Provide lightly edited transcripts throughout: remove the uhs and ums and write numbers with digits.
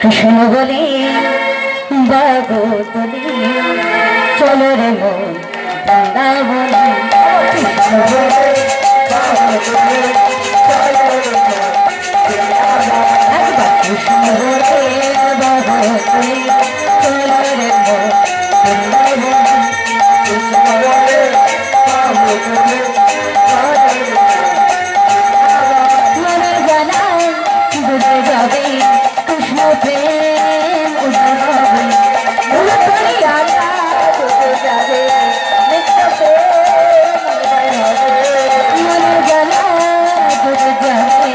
কৃষ্ণ বলে বাগো তুলি চলো রে মন বৃন্দাবনে। কৃষ্ণ বলে বাগো তুলি চলো রে মন বৃন্দাবনে। একবার কৃষ্ণ বলে বাগো তুলি চলো রে মন বৃন্দাবনে। কৃষ্ণ বলে বাগো তুলি চলো রে মনের জানায় বুঝে যাবে কৃষ্ণ প্রেম উঠে হবে। মনে জানা বুঝে যাবে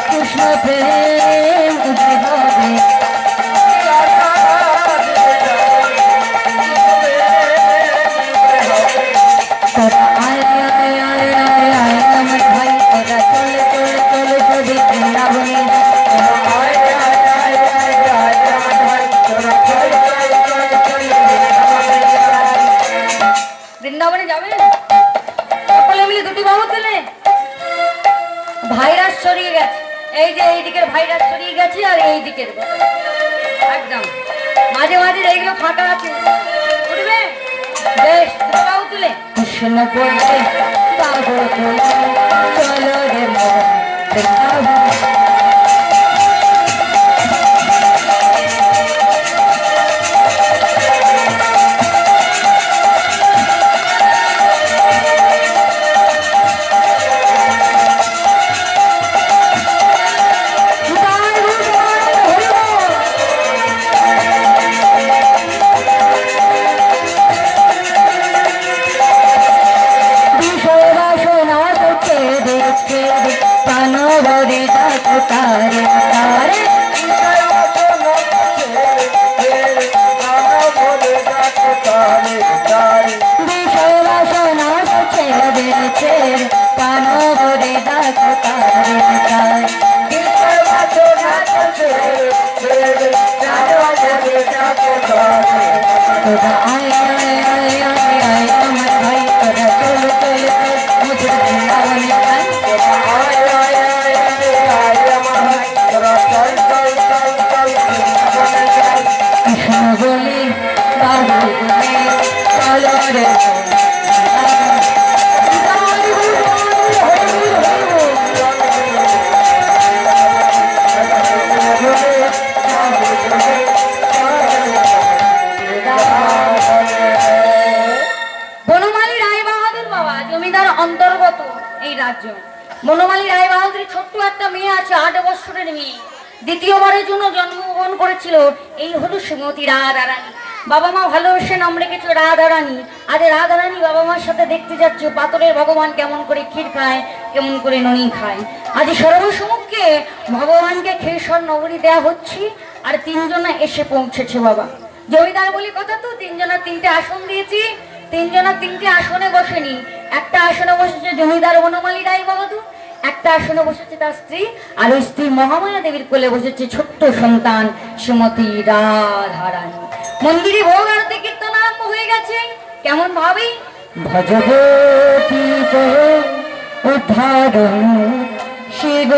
কৃষ্ণ প্রেম উঠে হবে। তোরা আয় আয় আয় আয় আয় আমার ভাই তোরা চলে চলে চলে চলে বৃন্দাবনে। বৃন্দাবনে যাবে সকলে মিলে দুটি বাহু তুলে। ভাইরাস ছড়িয়ে গেছে, এই যে এই দিকের ভাইরাস ছড়িয়ে গেছে আর এই দিকের একদম মাঝে মাঝে এইগুলো ফাঁকা আছে, উঠবে বেশ দুটো বাহু তুলে। কৃষ্ণ বলতে বাহু তুলে চলো রে মন বৃন্দাবনে। তারে তারে বিষয় বাসনা ছেড়ে দিয়েছে পান ভরে ডাকো তারে তারে। তোরা আয় আয় আয় আয় আয় আমার ভাই তোরা চলো চলো মুঝে বৃন্দাবনে আয়। কৃষ্ণ বলে বাবু বলে চলো রে বনমালী রায় বাহাদুর বাবা জমিদার অন্তর্গত এই রাজ্য। বনমালী রায় বাহাদুরের ছোট্ট একটা মেয়ে আছে, 8 বছরের মেয়ে, দ্বিতীয়বারের জন্য জন্মগ্রহণ করেছিল। এই হলো শ্রীমতী রাধারানী। বাবা মা ভালোবেসে নাম রেখেছিল রাধারানী। আজ রাধারানী বাবা মার সাথে দেখতে যাচ্ছে পাথরের ভগবান কেমন করে ক্ষীর খায়, কেমন করে ননি খায়। আজ সর্বসমুখে ভগবানকে খেসর নগরী দেয়া হচ্ছে আর 3 জনা এসে পৌঁছেছে। বাবা জমিদার বলি কথা তো, 3 জনা 3টে আসন দিয়েছি, 3 জনা 3টে আসনে বসেনি। একটা আসনে বসেছে জমিদার বনমালী রায় বাহাদুর, একটা আসনে বসেছে তার স্ত্রী, আর ওই স্ত্রী মহামায়া দেবীর কোলে বসেছে ছোট্ট সন্তান শ্রীমতী রাধারানী। মন্দিরে ভোগ আরতি কীর্তন আরম্ভ হয়ে গেছে। কেমন ভাবি ভজবতী উদ্ধারণ শিব